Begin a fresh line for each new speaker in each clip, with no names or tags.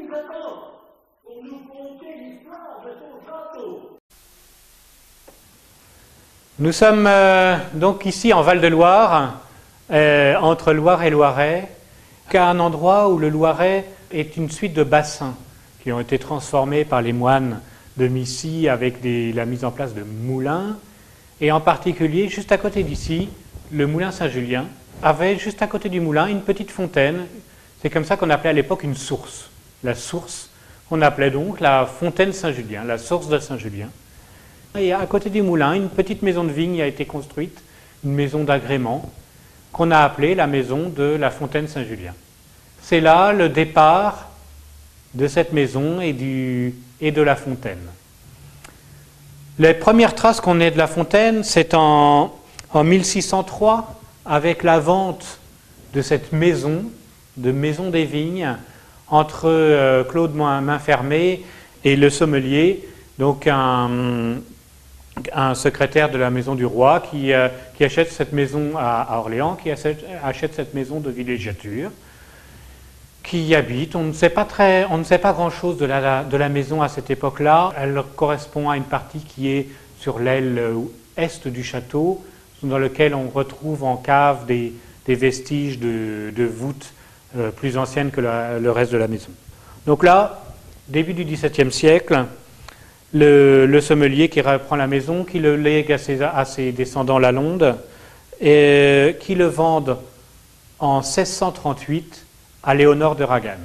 nous attend pour nous conter l'histoire de son château.
Nous sommes donc ici en Val-de-Loire, entre Loire et Loiret, qu'à un endroit où le Loiret est une suite de bassins qui ont été transformés par les moines de Missy avec la mise en place de moulins. Et en particulier, juste à côté d'ici, le moulin Saint-Julien avait juste à côté du moulin une petite fontaine. C'est comme ça qu'on appelait à l'époque une source. La source, on appelait donc la fontaine Saint-Julien, la source de Saint-Julien. Et à côté du moulin, une petite maison de vigne a été construite, une maison d'agrément, qu'on a appelée la maison de la fontaine Saint-Julien. C'est là le départ de cette maison et de la fontaine. Les premières traces qu'on ait de la fontaine, c'est en 1603, avec la vente de cette maison des vignes, entre Claude Mainfermé et le sommelier, donc un secrétaire de la maison du roi qui achète cette maison à Orléans, qui achète cette maison de villégiature, qui y habite. On ne sait pas grand-chose de la maison à cette époque-là. Elle correspond à une partie qui est sur l'aile est du château, dans lequel on retrouve en cave des vestiges de voûtes plus anciennes que le reste de la maison. Donc là, début du XVIIe siècle, le sommelier qui reprend la maison, qui le lègue à ses descendants Lalonde, et qui le vendent en 1638 à Léonard de Ragan.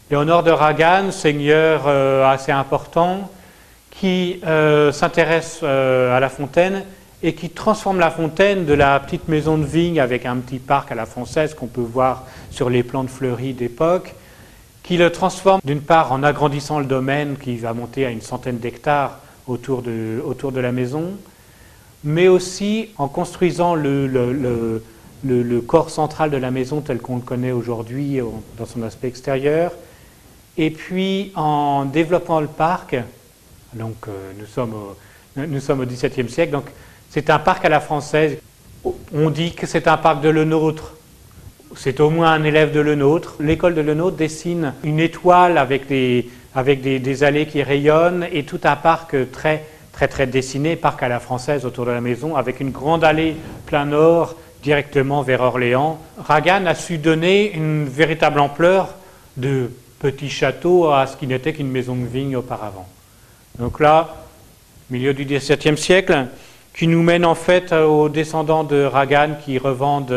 Léonard de Ragan, seigneur assez important, qui s'intéresse à la fontaine et qui transforme la fontaine de la petite maison de vigne avec un petit parc à la française qu'on peut voir sur les plans de Fleury d'époque, qui le transforme d'une part en agrandissant le domaine qui va monter à une centaine d'hectares autour de la maison, mais aussi en construisant le corps central de la maison tel qu'on le connaît aujourd'hui dans son aspect extérieur, et puis en développant le parc. Donc nous sommes au XVIIe siècle, donc c'est un parc à la française. On dit que c'est un parc de Lenôtre. C'est au moins un élève de Lenôtre. L'école de Lenôtre dessine une étoile avec des allées qui rayonnent et tout un parc très, très, très dessiné, parc à la française autour de la maison, avec une grande allée plein nord directement vers Orléans. Ragan a su donner une véritable ampleur de petit château à ce qui n'était qu'une maison de vigne auparavant. Donc là, milieu du XVIIe siècle, qui nous mène en fait aux descendants de Ragan qui revendent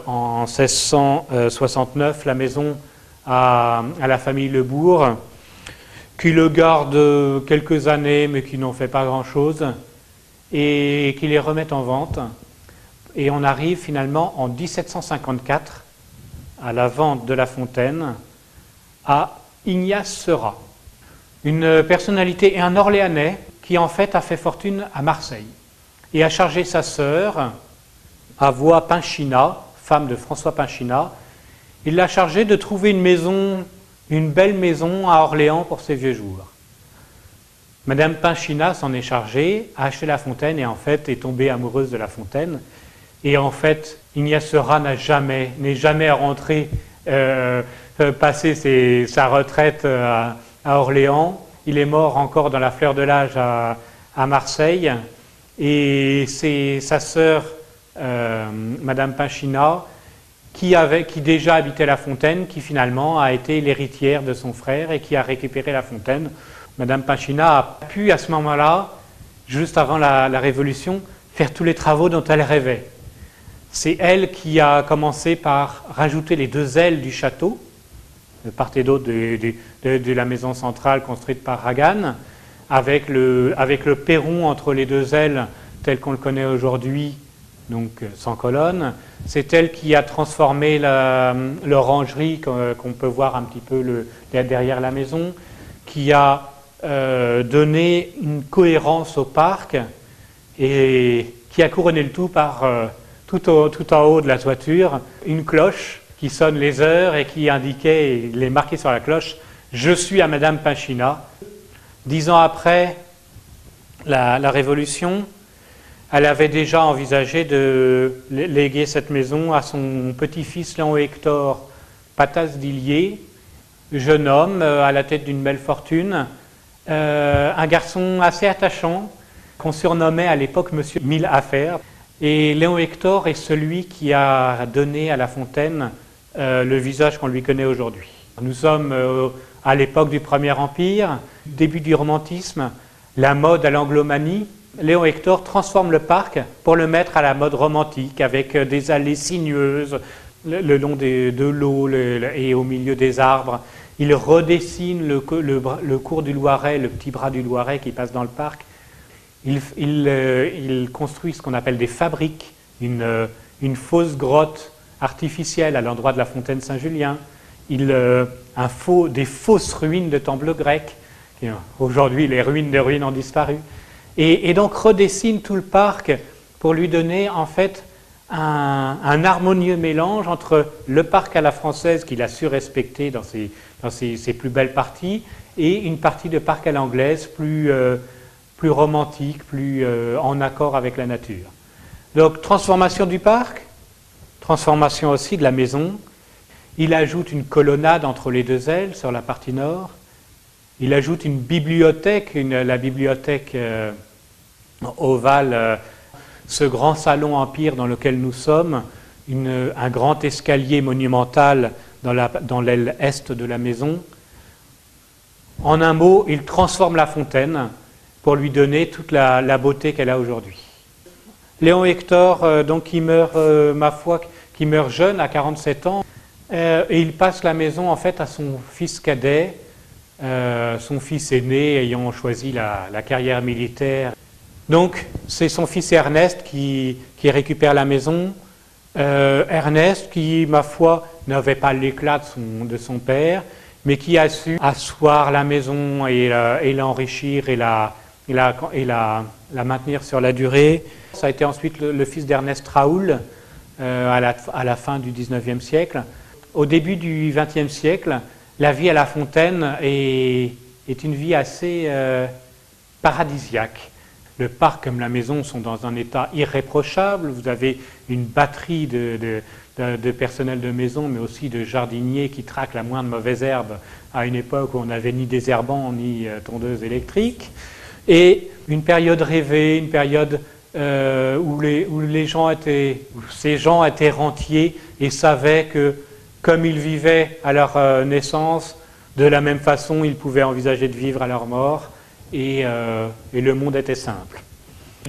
en 1669 la maison à la famille Lebourg, qui le garde quelques années mais qui n'en fait pas grand-chose et qui les remettent en vente. Et on arrive finalement en 1754 à la vente de la fontaine à Ignace Seurat, une personnalité et un Orléanais qui en fait a fait fortune à Marseille et a chargé sa sœur, Avoie Pinchina, femme de François Pinchina, il l'a chargée de trouver une belle maison à Orléans pour ses vieux jours. Madame Pinchina s'en est chargée, a acheté la fontaine et en fait est tombée amoureuse de la fontaine. Et en fait, Ignace Seurat n'est jamais rentré passer sa retraite à Orléans. Il est mort encore dans la fleur de l'âge à Marseille. Et c'est sa sœur, Madame Pinchina, qui déjà habitait la fontaine, qui finalement a été l'héritière de son frère et qui a récupéré la fontaine. Madame Pinchina a pu à ce moment-là, juste avant la Révolution, faire tous les travaux dont elle rêvait. C'est elle qui a commencé par rajouter les deux ailes du château, de part et d'autre de la maison centrale construite par Ragan, avec le perron entre les deux ailes tel qu'on le connaît aujourd'hui, donc sans colonne. C'est elle qui a transformé l'orangerie qu'on peut voir un petit peu derrière la maison, qui a donné une cohérence au parc et qui a couronné le tout par tout en haut de la toiture, une cloche qui sonne les heures et qui indiquait, il est marqué sur la cloche, « Je suis à Madame Pinchina ». 10 ans après la Révolution, elle avait déjà envisagé de léguer cette maison à son petit-fils Léon Hector Patas d'Illier, jeune homme à la tête d'une belle fortune, un garçon assez attachant, qu'on surnommait à l'époque Monsieur Mille Affaires. Et Léon Hector est celui qui a donné à La Fontaine le visage qu'on lui connaît aujourd'hui. Nous sommes à l'époque du Premier Empire, début du romantisme, la mode à l'anglomanie. Léon Hector transforme le parc pour le mettre à la mode romantique, avec des allées sinueuses le long de l'eau et au milieu des arbres. Il redessine le cours du Loiret, le petit bras du Loiret qui passe dans le parc. Il construit ce qu'on appelle des fabriques, une fausse grotte artificielle à l'endroit de la fontaine Saint-Julien, des fausses ruines de temples grecs. Aujourd'hui, les ruines de ruines ont disparu. Et donc redessine tout le parc pour lui donner en fait un harmonieux mélange entre le parc à la française qu'il a su respecter dans ses plus belles parties et une partie de parc à l'anglaise plus romantique, plus en accord avec la nature. Donc transformation du parc, transformation aussi de la maison. Il ajoute une colonnade entre les deux ailes sur la partie nord. Il ajoute une bibliothèque, la bibliothèque ovale, ce grand salon empire dans lequel nous sommes, un grand escalier monumental dans l'aile est de la maison. En un mot, il transforme la fontaine pour lui donner toute la beauté qu'elle a aujourd'hui. Léon Hector, donc, qui meurt, ma foi, qui meurt jeune, à 47 ans, et il passe la maison en fait à son fils cadet, son fils aîné ayant choisi la carrière militaire. Donc c'est son fils Ernest qui récupère la maison. Ernest qui, ma foi, n'avait pas l'éclat de son père, mais qui a su asseoir la maison et l'enrichir et la maintenir sur la durée. Ça a été ensuite le fils d'Ernest Raoul à la fin du XIXe siècle. Au début du XXe siècle, la vie à La Fontaine est une vie assez paradisiaque. Le parc comme la maison sont dans un état irréprochable. Vous avez une batterie de personnel de maison, mais aussi de jardiniers qui traquent la moindre mauvaise herbe à une époque où on n'avait ni désherbant ni tondeuse électrique. Et une période rêvée, une période où ces gens étaient rentiers et savaient que, comme ils vivaient à leur naissance, de la même façon, ils pouvaient envisager de vivre à leur mort, et le monde était simple.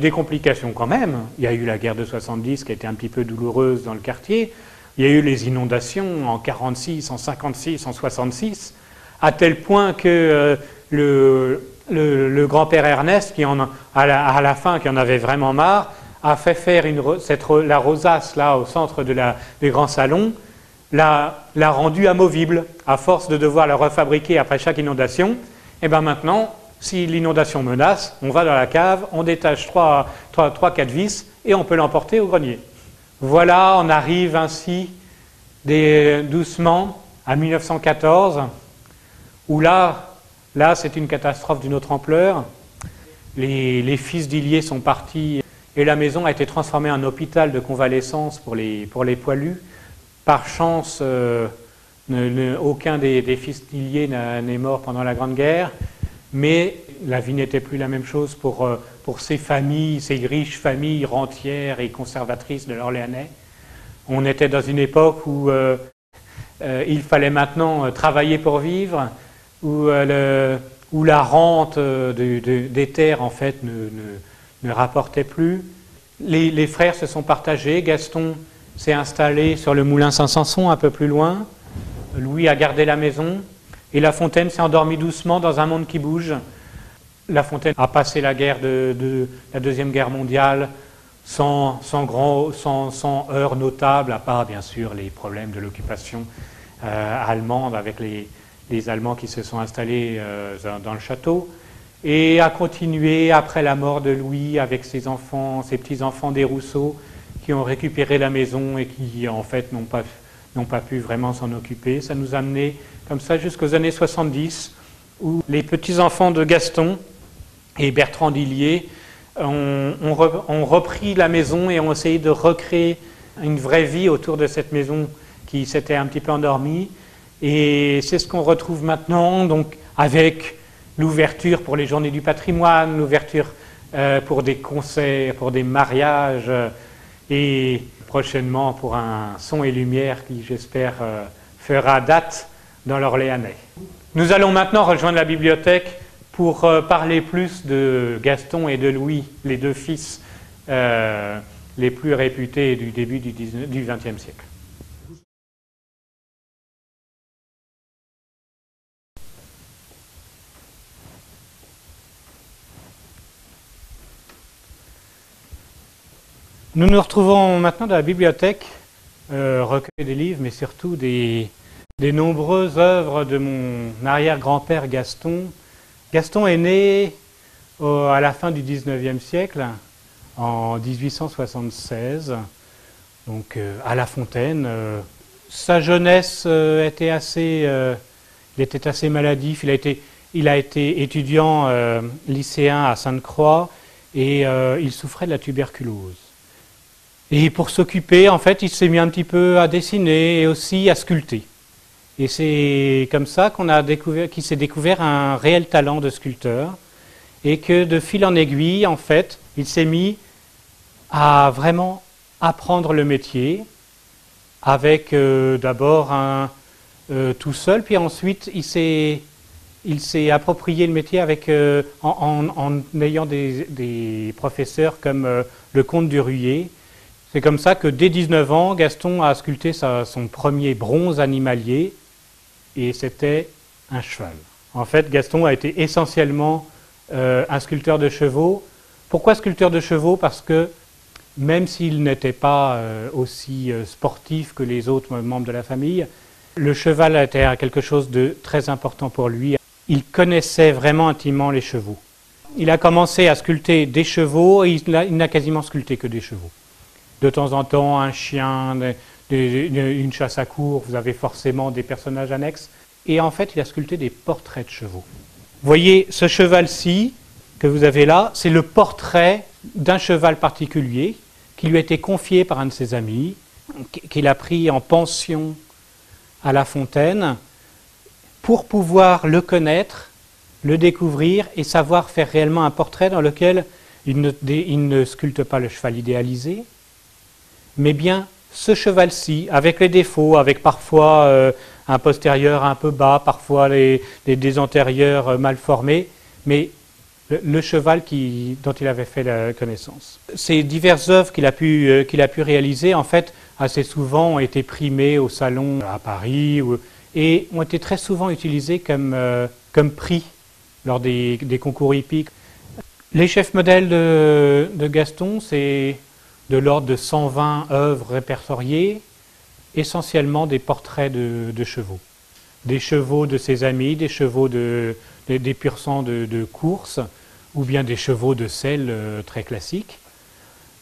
Des complications quand même. Il y a eu la guerre de 70 qui a été un petit peu douloureuse dans le quartier. Il y a eu les inondations en 46, en 56, en 66, à tel point que le grand-père Ernest, à la fin, qui en avait vraiment marre, a fait faire la rosace là au centre des grands salons, l'a rendue amovible, à force de devoir la refabriquer après chaque inondation. Et bien maintenant, si l'inondation menace, on va dans la cave, on détache 3-4 vis et on peut l'emporter au grenier. Voilà, on arrive ainsi doucement à 1914, où là c'est une catastrophe d'une autre ampleur. Les fils d'Illier sont partis et la maison a été transformée en hôpital de convalescence pour les poilus. Par chance, aucun des fils d'Illier n'est mort pendant la Grande Guerre, mais la vie n'était plus la même chose pour ces familles, ces riches familles rentières et conservatrices de l'Orléanais. On était dans une époque où il fallait maintenant travailler pour vivre, où la rente des terres en fait ne rapportait plus. Les frères se sont partagés. Gaston s'est installé sur le moulin Saint-Sanson un peu plus loin. Louis a gardé la maison et La Fontaine s'est endormie doucement dans un monde qui bouge. La Fontaine a passé la guerre de la Deuxième Guerre mondiale sans heurts notables, à part bien sûr les problèmes de l'occupation allemande avec les Allemands qui se sont installés dans le château, et a continué après la mort de Louis avec ses petits-enfants des Rousseau qui ont récupéré la maison et qui en fait n'ont pas pu vraiment s'en occuper. Ça nous a amené comme ça jusqu'aux années 70, où les petits-enfants de Gaston et Bertrand d'Illier ont repris la maison et ont essayé de recréer une vraie vie autour de cette maison qui s'était un petit peu endormie. Et c'est ce qu'on retrouve maintenant, donc, avec l'ouverture pour les journées du patrimoine, l'ouverture pour des concerts, pour des mariages, et prochainement pour un son et lumière qui, j'espère, fera date dans l'Orléanais. Nous allons maintenant rejoindre la bibliothèque pour parler plus de Gaston et de Louis, les deux fils les plus réputés du début du XXe siècle. Nous nous retrouvons maintenant dans la bibliothèque, recueil des livres, mais surtout des nombreuses œuvres de mon arrière-grand-père Gaston. Gaston est né à la fin du XIXe siècle, en 1876, donc à La Fontaine. Sa jeunesse était il était assez maladif. Il a été étudiant lycéen à Sainte-Croix et il souffrait de la tuberculose. Et pour s'occuper, en fait, il s'est mis un petit peu à dessiner et aussi à sculpter. Et c'est comme ça qu'il s'est découvert un réel talent de sculpteur et que de fil en aiguille, en fait, il s'est mis à vraiment apprendre le métier avec d'abord tout seul, puis ensuite il s'est approprié le métier avec, en ayant des professeurs comme le comte du Ruyer. C'est comme ça que dès 19 ans, Gaston a sculpté son premier bronze animalier, et c'était un cheval. En fait, Gaston a été essentiellement un sculpteur de chevaux. Pourquoi sculpteur de chevaux? Parce que même s'il n'était pas aussi sportif que les autres membres de la famille, le cheval était quelque chose de très important pour lui. Il connaissait vraiment intimement les chevaux. Il a commencé à sculpter des chevaux et il n'a quasiment sculpté que des chevaux. De temps en temps, un chien, une chasse à courre, vous avez forcément des personnages annexes. Et en fait, il a sculpté des portraits de chevaux. Vous voyez, ce cheval-ci que vous avez là, c'est le portrait d'un cheval particulier qui lui a été confié par un de ses amis, qu'il a pris en pension à La Fontaine, pour pouvoir le connaître, le découvrir et savoir faire réellement un portrait dans lequel il ne sculpte pas le cheval idéalisé, mais bien ce cheval-ci, avec les défauts, avec parfois un postérieur un peu bas, parfois des antérieurs mal formés, mais le cheval dont il avait fait la connaissance. Ces diverses œuvres qu'il a pu réaliser, en fait, assez souvent ont été primées au salon à Paris et ont été très souvent utilisées comme prix lors des concours hippiques. Les chefs modèles de Gaston, c'est de l'ordre de 120 œuvres répertoriées, essentiellement des portraits de chevaux. Des chevaux de ses amis, des chevaux des pur sang de course, ou bien des chevaux de selle très classiques.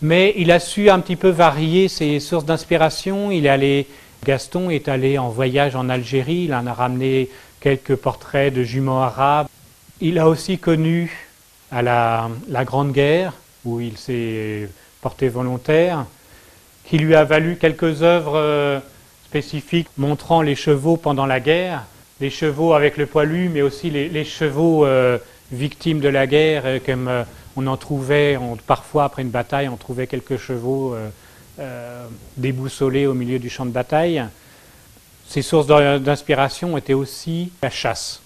Mais il a su un petit peu varier ses sources d'inspiration. Gaston est allé en voyage en Algérie, il en a ramené quelques portraits de juments arabes. Il a aussi connu à la Grande Guerre, où il s'est porté volontaire, qui lui a valu quelques œuvres spécifiques montrant les chevaux pendant la guerre, les chevaux avec le poilu, mais aussi les chevaux victimes de la guerre, comme on en trouvait, parfois après une bataille, on trouvait quelques chevaux déboussolés au milieu du champ de bataille. Ses sources d'inspiration étaient aussi la chasse.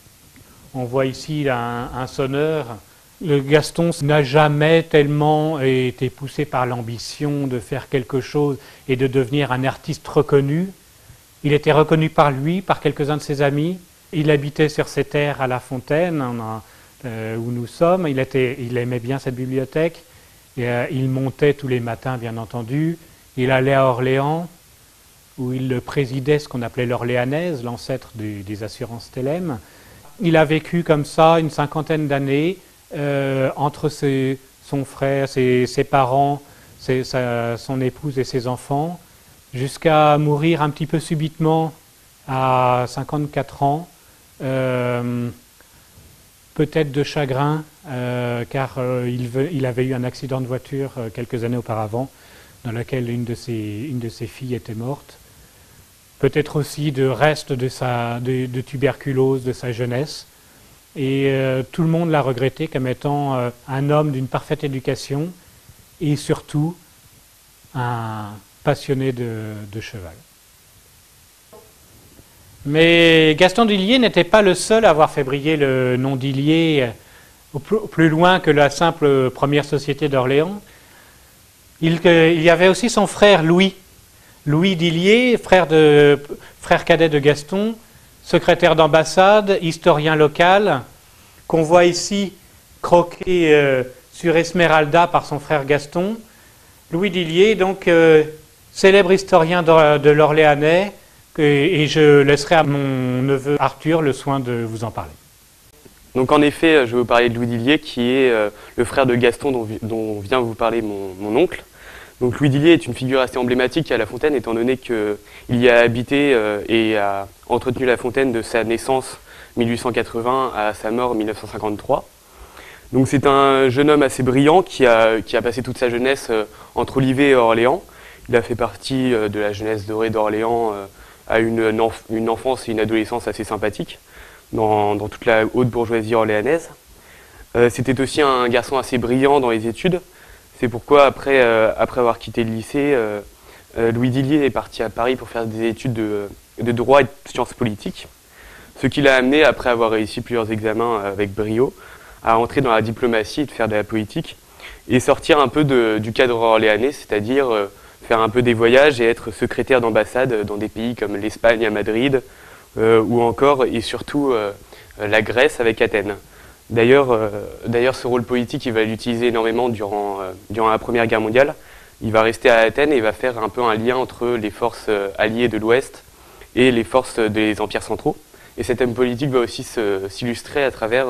On voit ici un sonneur. Le Gaston n'a jamais tellement été poussé par l'ambition de faire quelque chose et de devenir un artiste reconnu. Il était reconnu par lui, par quelques-uns de ses amis. Il habitait sur ses terres à La Fontaine, où nous sommes. Il aimait bien cette bibliothèque. Il montait tous les matins, bien entendu. Il allait à Orléans, où il présidait ce qu'on appelait l'Orléanaise, l'ancêtre des assurances Télème. Il a vécu comme ça une 50aine d'années, entre son frère, ses parents, son épouse et ses enfants, jusqu'à mourir un petit peu subitement à 54 ans, peut-être de chagrin, car il avait eu un accident de voiture quelques années auparavant, dans lequel une de ses filles était morte. peut-être aussi de restes de tuberculose de sa jeunesse. Et tout le monde l'a regretté comme étant un homme d'une parfaite éducation et surtout un passionné de cheval. Mais Gaston d'Illiers n'était pas le seul à avoir fait briller le nom d'Illiers plus loin que la simple première société d'Orléans. Il y avait aussi son frère Louis d'Illiers, frère cadet de Gaston, secrétaire d'ambassade, historien local, qu'on voit ici croqué sur Esmeralda par son frère Gaston. Louis d'Illiers, donc célèbre historien de l'Orléanais, et je laisserai à mon neveu Arthur le soin de vous en parler.
Donc en effet, je vais vous parler de Louis d'Illiers, qui est le frère de Gaston dont vient vous parler mon oncle. Donc Louis d'Illiers est une figure assez emblématique à La Fontaine, étant donné qu'il y a habité et a entretenu La Fontaine de sa naissance 1880 à sa mort 1953. Donc c'est un jeune homme assez brillant qui a passé toute sa jeunesse entre Olivet et Orléans. Il a fait partie de la jeunesse dorée d'Orléans, a une enfance et une adolescence assez sympathiques dans toute la haute bourgeoisie orléanaise. C'était aussi un garçon assez brillant dans les études. C'est pourquoi, après avoir quitté le lycée, Louis d'Illiers est parti à Paris pour faire des études de droit et de sciences politiques. Ce qui l'a amené, après avoir réussi plusieurs examens avec brio, à entrer dans la diplomatie et de faire de la politique et sortir un peu du cadre orléanais, c'est-à-dire faire un peu des voyages et être secrétaire d'ambassade dans des pays comme l'Espagne à Madrid ou encore et surtout la Grèce avec Athènes. D'ailleurs, ce rôle politique, il va l'utiliser énormément durant la Première Guerre mondiale. Il va rester à Athènes et il va faire un peu un lien entre les forces alliées de l'Ouest et les forces des empires centraux. Et cet homme politique va aussi s'illustrer à travers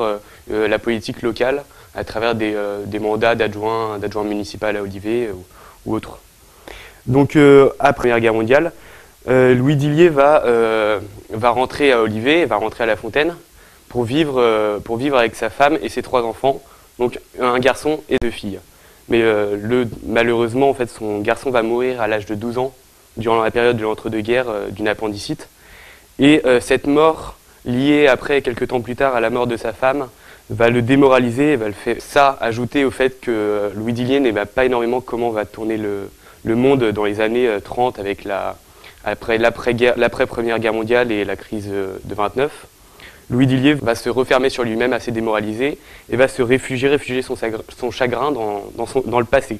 la politique locale, à travers des mandats d'adjoint municipal à Olivet ou autres. Donc, après la Première Guerre mondiale, Louis d'Illiers va rentrer à Olivet, va rentrer à La Fontaine pour vivre avec sa femme et ses 3 enfants, donc un garçon et 2 filles. Mais malheureusement, en fait, son garçon va mourir à l'âge de 12 ans, durant la période de l'entre-deux-guerres, d'une appendicite. Et cette mort, liée après, quelques temps plus tard, à la mort de sa femme, va le démoraliser et va le faire ça ajouter au fait que Louis d'Illiers n'aimait pas énormément comment va tourner le monde dans les années 30 avec l'après-première guerre mondiale et la crise de 29. Louis d'Illiers va se refermer sur lui-même, assez démoralisé, et va se réfugier son chagrin dans le passé.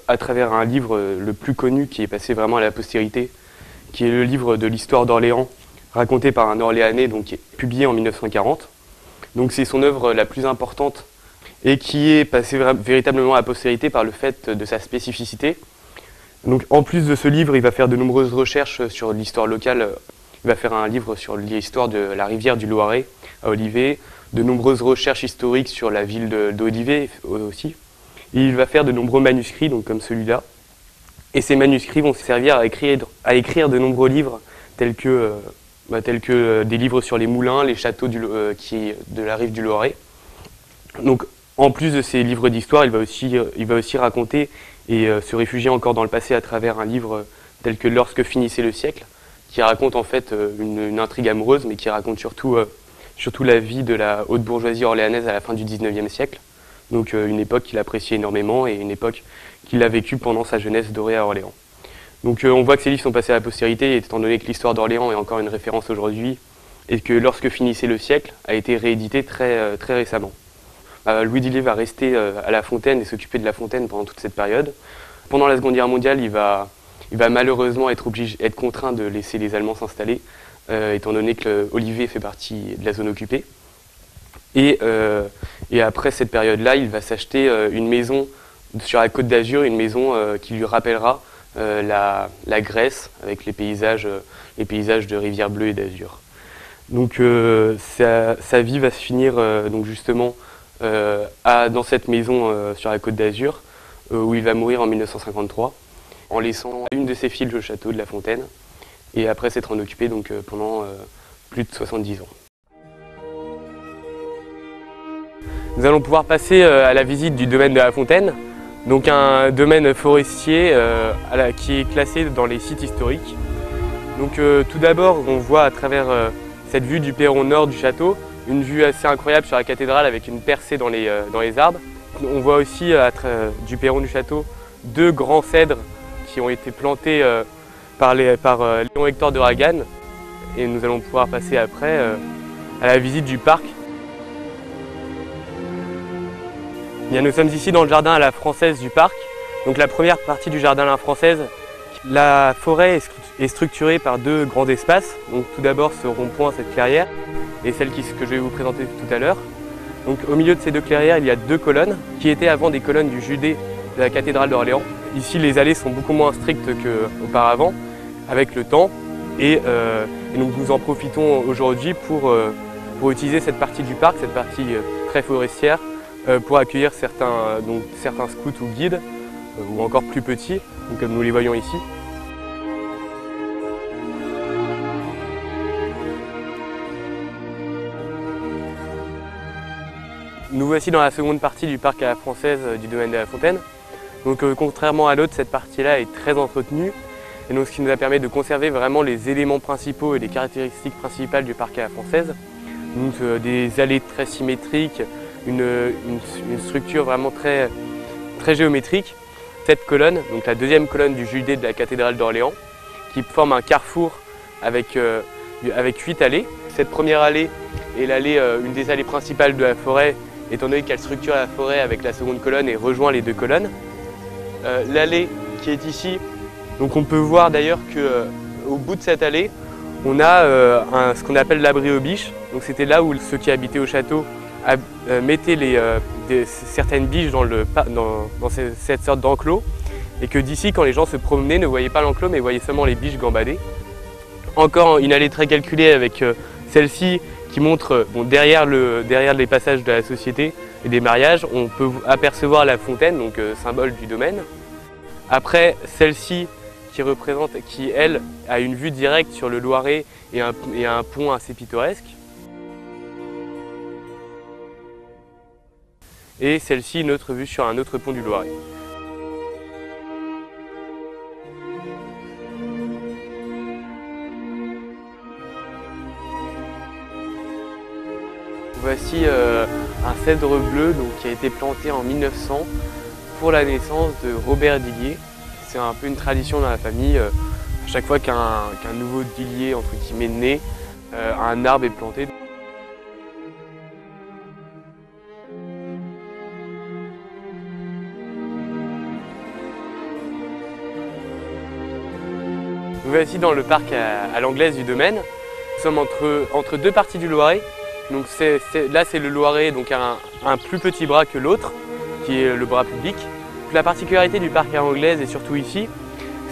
À travers un livre le plus connu qui est passé vraiment à la postérité, qui est le livre de l'histoire d'Orléans, raconté par un Orléanais, donc qui est publié en 1940. Donc c'est son œuvre la plus importante et qui est passée véritablement à la postérité par le fait de sa spécificité. Donc en plus de ce livre, il va faire de nombreuses recherches sur l'histoire locale. Il va faire un livre sur l'histoire de la rivière du Loiret à Olivet, de nombreuses recherches historiques sur la ville d'Olivet aussi. Et il va faire de nombreux manuscrits, donc comme celui-là. Et ces manuscrits vont servir à écrire de nombreux livres, tels que des livres sur les moulins, les châteaux de la rive du Loiret. Donc en plus de ces livres d'histoire, il va aussi raconter et se réfugier encore dans le passé à travers un livre tel que Lorsque finissait le siècle, qui raconte en fait une intrigue amoureuse, mais qui raconte surtout la vie de la haute bourgeoisie orléanaise à la fin du XIXe siècle. Donc une époque qu'il appréciait énormément et une époque qu'il a vécue pendant sa jeunesse dorée à Orléans. Donc on voit que ces livres sont passés à la postérité, étant donné que l'histoire d'Orléans est encore une référence aujourd'hui, et que Lorsque finissait le siècle a été réédité très récemment. Louis d'Illiers va rester à La Fontaine et s'occuper de La Fontaine pendant toute cette période. Pendant la Seconde Guerre mondiale, il va malheureusement être contraint de laisser les Allemands s'installer, étant donné que Olivet fait partie de la zone occupée. Et après cette période-là, il va s'acheter une maison sur la Côte d'Azur, une maison qui lui rappellera la Grèce, avec les paysages de rivières bleues et d'azur. Donc sa vie va se finir donc justement dans cette maison sur la Côte d'Azur, où il va mourir en 1953, en laissant une de ses filles le château de La Fontaine, et après s'être en occupé donc, pendant plus de 70 ans. Nous allons pouvoir passer à la visite du domaine de La Fontaine, donc un domaine forestier qui est classé dans les sites historiques. Donc tout d'abord, on voit à travers cette vue du perron nord du château, une vue assez incroyable sur la cathédrale avec une percée dans les arbres. On voit aussi du perron du château 2 grands cèdres qui ont été plantés par Léon Hector de Ragan. Et nous allons pouvoir passer après à la visite du parc. Bien, nous sommes ici dans le jardin à la française du parc. Donc la première partie du jardin à la française. La forêt est structurée par 2 grands espaces. Donc tout d'abord ce rond-point, cette clairière, et celle que je vais vous présenter tout à l'heure. Donc au milieu de ces 2 clairières, il y a 2 colonnes qui étaient avant des colonnes du județ de la cathédrale d'Orléans. Ici, les allées sont beaucoup moins strictes qu'auparavant, avec le temps. Et donc nous en profitons aujourd'hui pour utiliser cette partie du parc, cette partie très forestière, pour accueillir certains scouts ou guides, ou encore plus petits, comme nous les voyons ici. Nous voici dans la seconde partie du parc à la française du domaine de la Fontaine. Donc contrairement à l'autre, cette partie-là est très entretenue, et donc ce qui nous a permis de conserver vraiment les éléments principaux et les caractéristiques principales du parc à la française. Donc des allées très symétriques, une structure vraiment très géométrique. Cette colonne, donc la deuxième colonne du județ de la cathédrale d'Orléans, qui forme un carrefour avec 8 allées. Cette première allée est une des allées principales de la forêt, étant donné qu'elle structure la forêt avec la seconde colonne et rejoint les 2 colonnes. L'allée qui est ici, donc on peut voir d'ailleurs qu'au bout de cette allée, on a ce qu'on appelle l'abri aux biches. Donc c'était là où ceux qui habitaient au château mettaient certaines biches dans cette sorte d'enclos, et que d'ici, quand les gens se promenaient, ne voyaient pas l'enclos mais voyaient seulement les biches gambader. Encore une allée très calculée avec celle-ci qui montre, derrière les passages de la société et des mariages, on peut apercevoir la fontaine, donc symbole du domaine. Après, celle-ci qui elle a une vue directe sur le Loiret et un pont assez pittoresque. Et celle-ci, une autre vue sur un autre pont du Loiret. Voici un cèdre bleu qui a été planté en 1900 pour la naissance de Robert Dillier. C'est un peu une tradition dans la famille. À chaque fois qu'un nouveau Dillier entre guillemets naît, un arbre est planté. Nous voici dans le parc à l'anglaise du domaine. Nous sommes entre 2 parties du Loiret. Donc là c'est le Loiret, donc un plus petit bras que l'autre, qui est le bras public. La particularité du parc à l'anglaise, et surtout ici,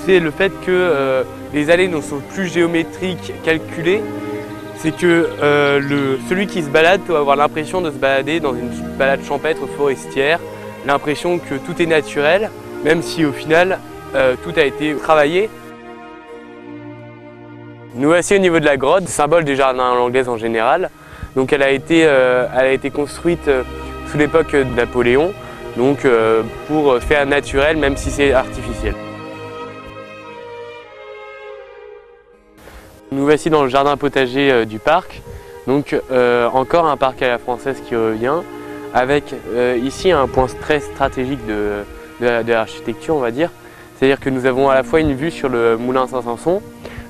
c'est le fait que les allées ne sont plus géométriques, calculées. C'est que celui qui se balade peut avoir l'impression de se balader dans une balade champêtre forestière, l'impression que tout est naturel, même si au final tout a été travaillé. Nous voici au niveau de la grotte, symbole du jardin à l'anglaise en général. Donc elle a été construite sous l'époque de Napoléon, donc pour faire naturel même si c'est artificiel. Nous voici dans le jardin potager du parc, donc encore un parc à la française qui revient, avec ici un point très stratégique de l'architecture, on va dire. C'est-à-dire que nous avons à la fois une vue sur le moulin Saint-Sanson,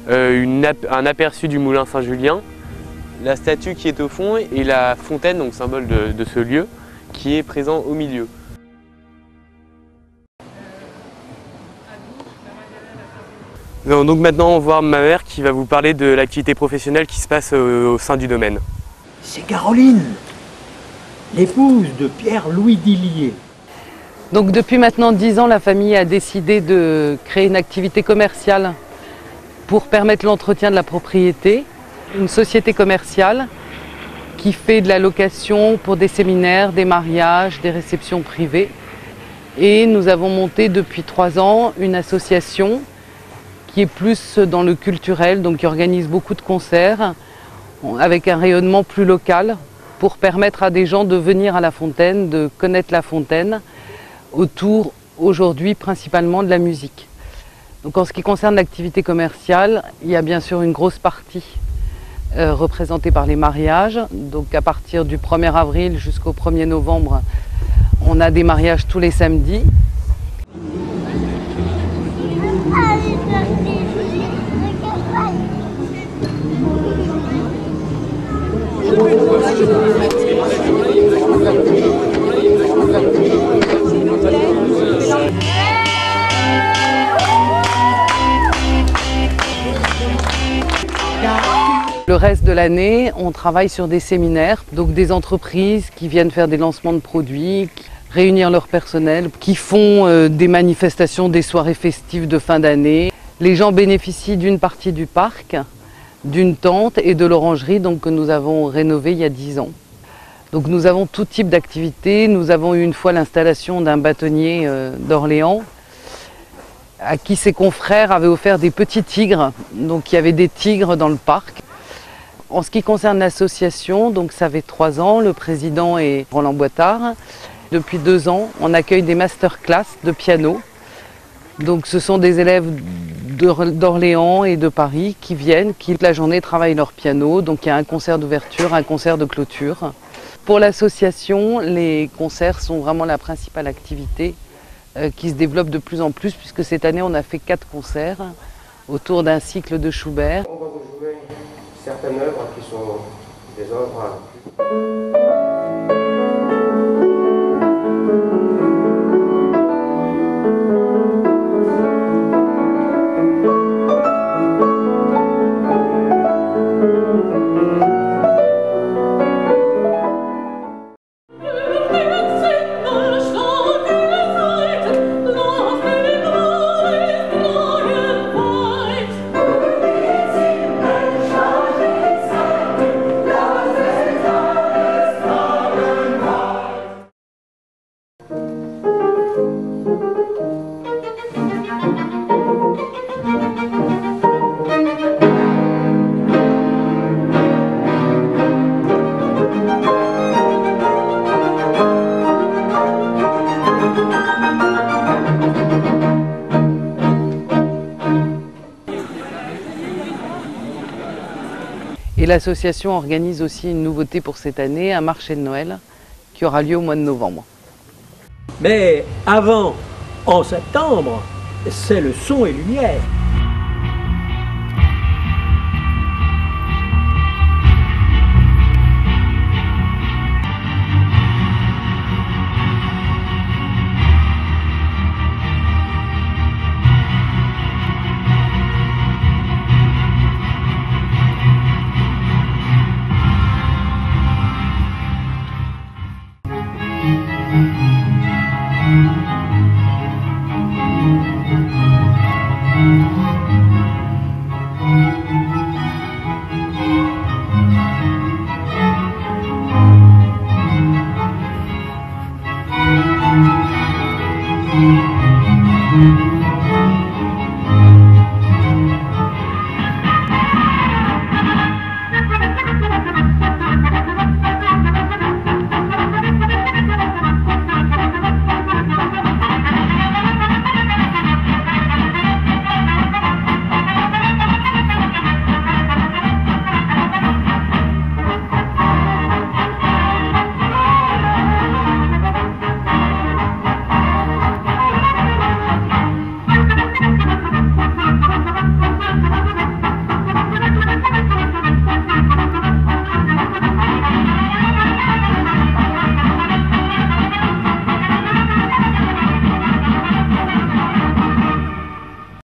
un aperçu du moulin Saint-Julien, la statue qui est au fond et la fontaine, donc symbole de ce lieu, qui est présent au milieu. Nous allons donc maintenant voir ma mère qui va vous parler de l'activité professionnelle qui se passe au sein du domaine.
C'est Caroline, l'épouse de Pierre-Louis Dillier.
Donc depuis maintenant 10 ans, la famille a décidé de créer une activité commerciale pour permettre l'entretien de la propriété. Une société commerciale qui fait de la location pour des séminaires, des mariages, des réceptions privées. Et nous avons monté depuis 3 ans une association qui est plus dans le culturel, donc qui organise beaucoup de concerts avec un rayonnement plus local pour permettre à des gens de venir à la fontaine, de connaître la fontaine autour aujourd'hui principalement de la musique. Donc en ce qui concerne l'activité commerciale, il y a bien sûr une grosse partie représentée par les mariages. Donc à partir du 1er avril jusqu'au 1er novembre, on a des mariages tous les samedis. Le reste de l'année, on travaille sur des séminaires, donc des entreprises qui viennent faire des lancements de produits, réunir leur personnel, qui font des manifestations, des soirées festives de fin d'année. Les gens bénéficient d'une partie du parc, d'une tente et de l'orangerie que nous avons rénovée il y a 10 ans. Donc nous avons tout type d'activités. Nous avons eu une fois l'installation d'un bâtonnier d'Orléans à qui ses confrères avaient offert des petits tigres. Donc il y avait des tigres dans le parc. En ce qui concerne l'association, donc ça fait 3 ans, le président est Roland Boitard. Depuis 2 ans, on accueille des masterclass de piano. Donc ce sont des élèves d'Orléans et de Paris qui viennent, qui toute la journée travaillent leur piano. Donc il y a un concert d'ouverture, un concert de clôture. Pour l'association, les concerts sont vraiment la principale activité qui se développe de plus en plus, puisque cette année on a fait 4 concerts autour d'un cycle de Schubert.
On va vous jouer certaines œuvres qui sont des œuvres
Et l'association organise aussi une nouveauté pour cette année, un marché de Noël qui aura lieu au mois de novembre.
Mais avant, en septembre, c'est le son et lumière.